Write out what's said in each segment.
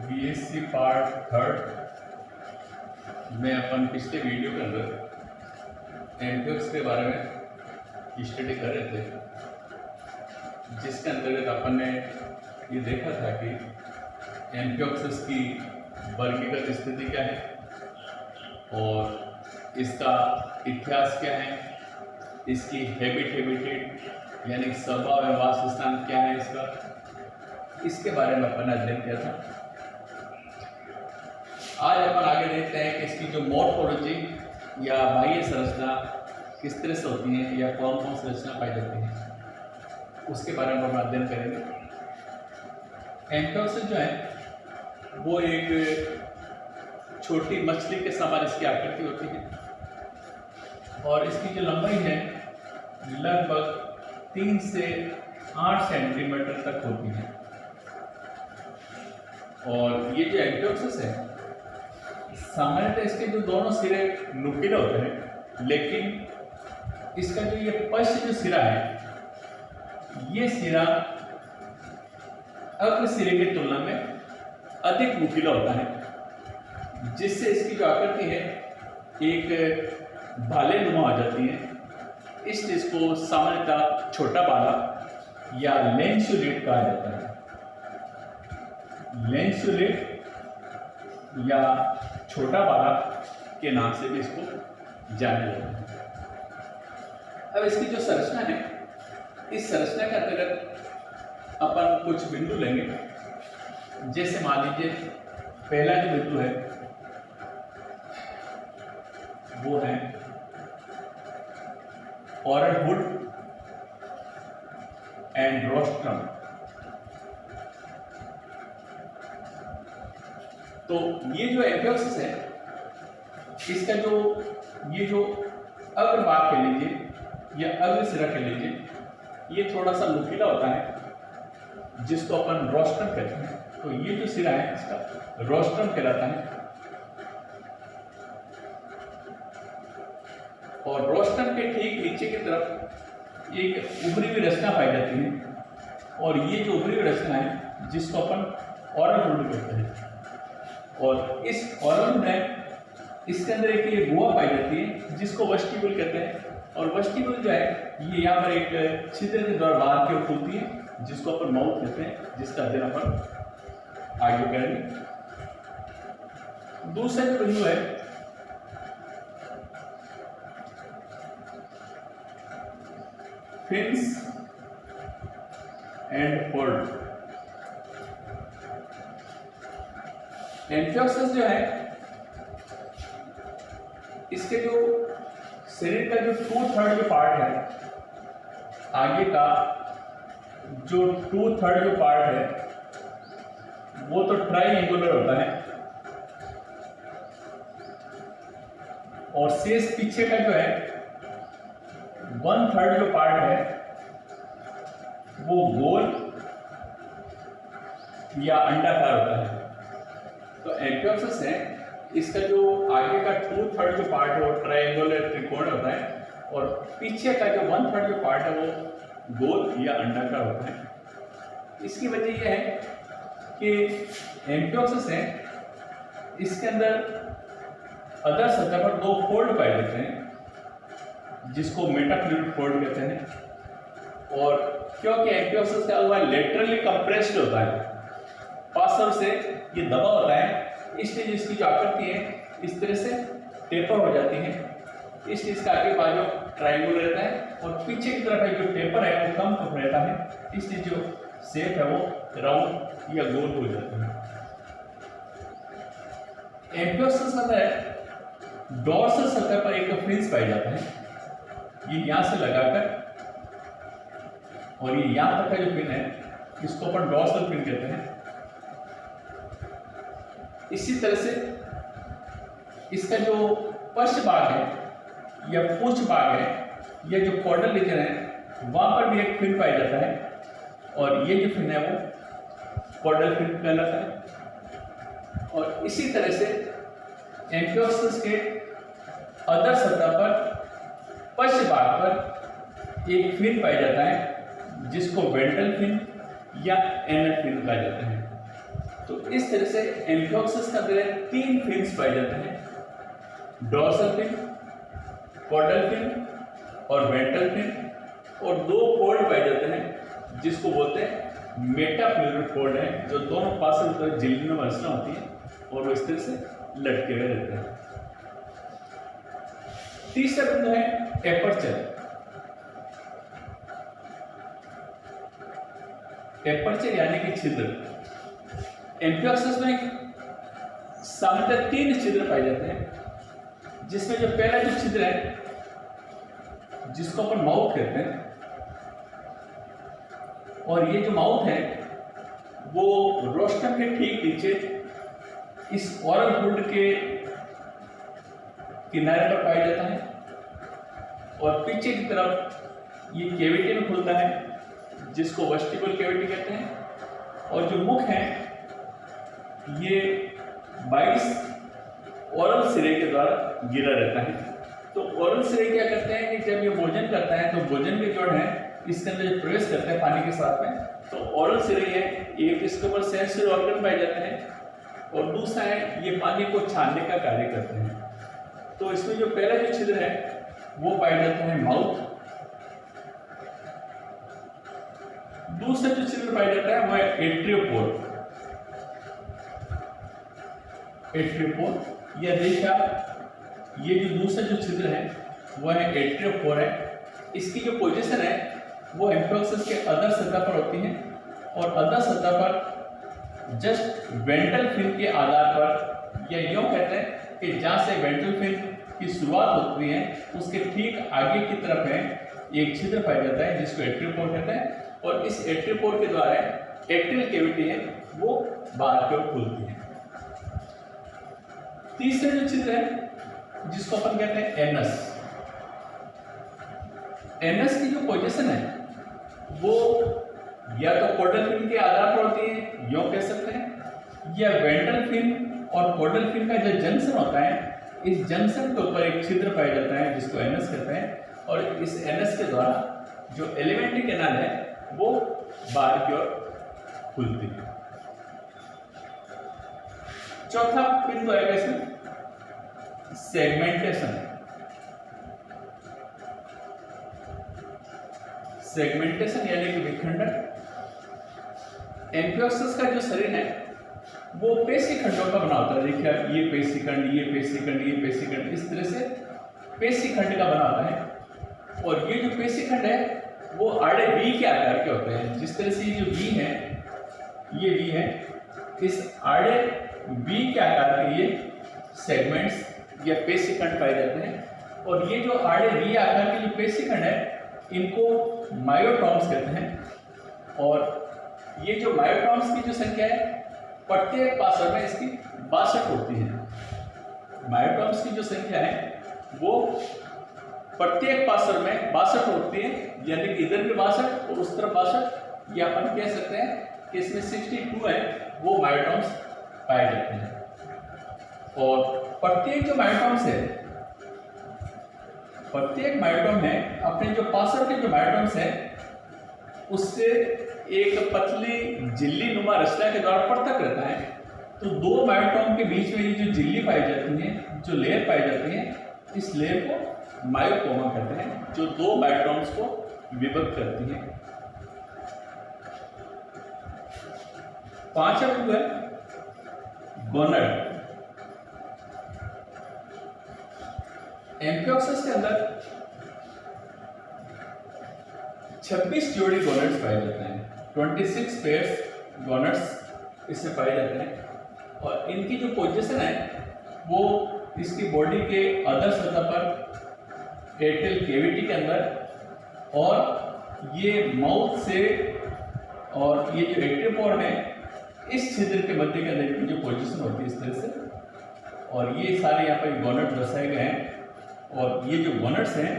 BSc part third में अपन पिछले video के अंदर एम्पियर्स के बारे में स्टडी कर रहे थे, जिसके अंतर्गत अपन ने ये देखा था कि एम्पियर्स की वर्गीकृत स्थिति क्या है और इसका इतिहास क्या है, इसकी हैबिटेट यानी स्वभाव एवं वासस्थान क्या है इसके बारे में अपन अध्ययन किया था। आज अपन आगे देखते हैं कि इसकी जो मॉर्फोलॉजी या बाह्य संरचना किस तरह से होती है या कौन कौन सी रचना पाई जाती है, उसके बारे में हम अध्ययन करेंगे। एम्पियर्स जो है वो एक छोटी मछली के समान इसकी आकृति होती है और इसकी जो लंबाई है लगभग 3 से 8 सेंटीमीटर तक होती है। और ये जो एम्पियर्स है सामान्यतः इसके जो दोनों सिरे नुकीले होते हैं, लेकिन इसका जो ये पश्च जो सिरा है ये सिरा अग्र सिरे की तुलना में अधिक नुकीला होता है, जिससे इसकी जो आकृति है एक भाले नुमा हो जाती है। इस चीज को सामान्यतः छोटा बाला या लैंसुलेट कहा जाता है। लैंसुलेट या छोटा बाला के नाम से भी इसको जाना जाता है। अब इसकी जो संरचना है, इस संरचना के अंतर्गत अपन कुछ बिंदु लेंगे। जैसे मान लीजिए पहला जो बिंदु है वो है ओरल हुड एंड रोस्ट्रम। तो ये जो एम्पियर्स है इसका जो ये जो अग्र भाग कह लीजिए या अग्र सिरा कह लीजिए, ये थोड़ा सा नुकीला होता है जिसको अपन रोस्ट्रम कहते हैं। तो ये जो सिरा है इसका रोस्ट्रम कहलाता है। और रोस्ट्रम के ठीक नीचे की तरफ एक उभरी हुई रचना पाई जाती है और ये जो उभरी हुई रचना है जिसको अपन ओरल हुड कहते हैं। और इस ओरल हुड है इसके अंदर एक ये गुहा पाई जाती है जिसको वेस्टिब्यूल कहते हैं। और वेस्टिब्यूल जो है ये यहाँ पर एक छिद्र के द्वारा बाहर की ओर खुलती है जिसको अपन माउथ कहते हैं, जिसका अध्ययन अपन आगे करेंगे। दूसरा जो बिंदु है फिन्स एंड फोल्ड। एम्पियर्स जो है इसके जो शरीर का जो 2/3 जो पार्ट है, आगे का जो 2/3 जो पार्ट है वो तो ट्राइएंगुलर होता है और शेष पीछे का जो है 1/3 जो पार्ट है वो गोल या अंडाकार होता है। तो एम्पियर्स है इसका जो आगे का 2/3 जो पार्ट है वो ट्रायंगुलर त्रिकोण होता है और पीछे का जो 1/3 जो पार्ट है वो गोल या अंडाकार होता है। इसकी वजह यह है कि एम्पियर्स है इसके अंदर अदर सतह पर 2 फोल्ड पाए जाते हैं जिसको मेटाफ्लूइड फोल्ड कहते हैं। और क्योंकि एम्पियर्स का हुआ लेटरली कंप्रेस्ड होता है, पार्श्व से ये दबा होता है, इसलिए इसकी जो आकृति है इस तरह से टेपर हो जाती है। इसलिए इसका आगे बाजू ट्रायंगुलर रहता है और पीछे की तरफ जो टेपर है वो कम रहता है, इसलिए जो शेप है वो राउंड या गोल हो जाता है। एम्पियर्स सतह डॉर्सल सतह पर एक फ्रिंज पाई जाता है, ये यहां से लगाकर और ये यहां तक का जो पिन है इसको अपन डॉर्सल पिन कहते हैं। इसी तरह से इसका जो पश्च भाग है या पुच्छ भाग है या जो कॉर्डल रीजन है वहां पर भी एक फिन पाया जाता है और ये जो फिन है वो कॉर्डल फिन कहलाता है। और इसी तरह से एम्पियर्स के अदर सतह पर पश्च भाग पर एक फिन पाया जाता है जिसको वेंट्रल फिन या एनल फिन कहा जाता है। तो इस तरह से एम्फियोक्सिस के अंदर 3 फिन्स पाए जाते हैं, डॉर्सल फिन, कॉर्डल फिन और वेंट्रल फिन, और 2 फोल्ड पाए जाते हैं जिसको बोलते हैं मेटाफ्लोरल फोल्ड है, जो दोनों पास से झिल्ली में रचना होती है और वो इस तरह से लटके हुए रहते हैं। तीसरा बिंदु है एपर्चर। एपर्चर यानी कि छिद्र। एम्फियोक्सिस में सामान्यतः 3 छिद्र पाए जाते हैं, जिसमें जो पहला जो छिद्र है जिसको अपन माउथ कहते हैं, और ये जो माउथ है वो रोस्ट्रम के ठीक नीचे इस ओरल हुड के किनारे पर पाया जाता है, और पीछे की तरफ ये कैविटी में खुलता है जिसको वेस्टिबुलर कैविटी कहते हैं, और जो मुख है ये 22 ओरल सिरे के द्वारा गिरा रहता है। तो ओरल सिरे क्या करते हैं कि जब ये भोजन करता है तो भोजन के जोड़ है इसके अंदर जो प्रवेश करते हैं पानी के साथ में, तो ओरल सिरे है, एक इसके ऊपर सेंसरी ऑर्गन पाए जाते हैं और दूसरा है ये पानी को छानने का कार्य करते हैं। तो इसमें जो पहला जो छिद्र है वो पाया जाता है माउथ, दूसरा जो छिद्र पाया जाता है वो है एट्रियोपोर। एट्रियोपोर या देखिए ये जो दूसरा जो छिद्र है वो है एट्रियोपोर है। इसकी जो पोजीशन है वो एम्फियोक्सिस के अदर सतह पर होती है, और अदर सतह पर जस्ट वेंट्रल फिन के आधार पर, या यूं कहते हैं कि जहां से वेंट्रल फिन की शुरुआत होती है उसके ठीक आगे की तरफ है एक छिद्र पाया जाता है जिसको एट्रियोपोर कहते हैं, और इस एट्रियोपोर के द्वारा एट्रियल कैविटी है वो बाहर की ओर खुलती है। तीसरा जो छिद्र है जिसको अपन कहते हैं एनस। एनस की जो पोजीशन है वो या तो कॉर्डल फिन के आधार पर होती है, यूं कह सकते हैं, या वेंट्रल फिन और कॉर्डल फिन का जो जंक्शन होता है, इस जंक्शन के ऊपर एक छिद्र पाया जाता है जिसको एनस कहते हैं, और इस एनस के द्वारा जो एलिमेंट्री कैनाल है वो बाहर की ओर खुलती है। चौथा बिंदु आएगा इसमें सेगमेंटेशन। सेगमेंटेशन यानी कि विखंडन। एम्फियोक्सिस का जो शरीर है वो पेशी खंडों का बना होता है। देखिए ये पेशी खंड, ये पेशी खंड, ये पेशी खंड, इस तरह से पेशी खंड का बना होता है, और ये जो पेशी खंड है वो आड़े वी के आकार के होते हैं। जिस तरह से ये जो वी है, ये वी है, इस आड़े वी के आकार के ये सेगमेंट्स या पेशी खंड पाए जाते हैं, और ये जो आड़े वी आकार के जो पेशी खंड है इनको मायोट्रॉम्स कहते हैं, और ये जो मायोट्रॉम्स की जो संख्या है प्रत्येक पार्श्व में इसकी 62 होती है। मायोट्रॉम्स की जो संख्या है वो प्रत्येक पार्श्व में 62 होती है, यानी कि इधर भी 62 और उस तरफ 62, या अपन कह सकते हैं कि इसमें 62 है वो मायोट्रॉम्स पाए जाते हैं। और प्रत्येक जो मायोट्रॉम्स है, प्रत्येक मायोट्रॉम में अपने जो पार्श्व के जो मायोट्रॉम्स है उससे एक पतली झिल्ली नुमा रचना के द्वारा पृथक रहता है। तो 2 मायोट्रॉम के बीच में ये जो झिल्ली पाई जाती है, जो लेयर पाई जाती है, इस लेयर को मायोकोमा कहते हैं, जो 2 मायोट्रॉम्स को विभक्त करती है। पांचवा बिंदु है गोनड। एम्फियोक्सिस के अंदर 26 जोड़ी गोनड्स पाए जाते हैं, 26 पेयर्स गोनड्स इसमें पाए जाते हैं, और इनकी जो पोजीशन है वो इसकी बॉडी के अदर सतह पर एट्रियल कैविटी के अंदर, और ये माउथ से और ये जो एट्रियोपोर है इस छिद्र के मध्य के अंदर की जो पोजीशन होती है इस तरह से, और ये सारे यहाँ पर गोनड दर्शाए गए हैं। और ये जो गोनड्स हैं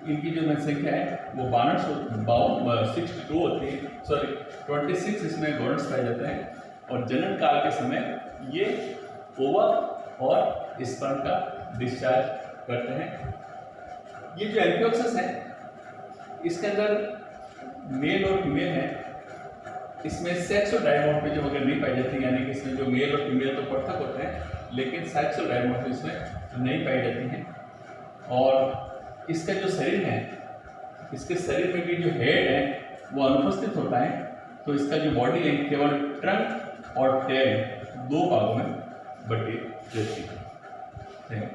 इनकी जो संख्या है वो 62 होती है, सॉरी 26 इसमें गोनड्स पाए जाते हैं, और जनन काल के समय ये ओवम और स्पर्म का डिस्चार्ज करते हैं। ये जो एम्फियोक्सिस है इसके अंदर मेल और फीमेल है, इसमें सेक्सुअल डायमॉर्फिज्म वगैरह नहीं पाई जाती, यानी कि इसमें जो मेल और फीमेल तो पृथक होते हैं लेकिन सेक्सुअल डायमॉर्फिज्म इसमें नहीं पाई जाती हैं। और इसका जो शरीर है, इसके शरीर में भी जो हेड है वो अनुपस्थित होता है, तो इसका जो बॉडी है केवल ट्रंक और टेल 2 भागों में बटी रहती है।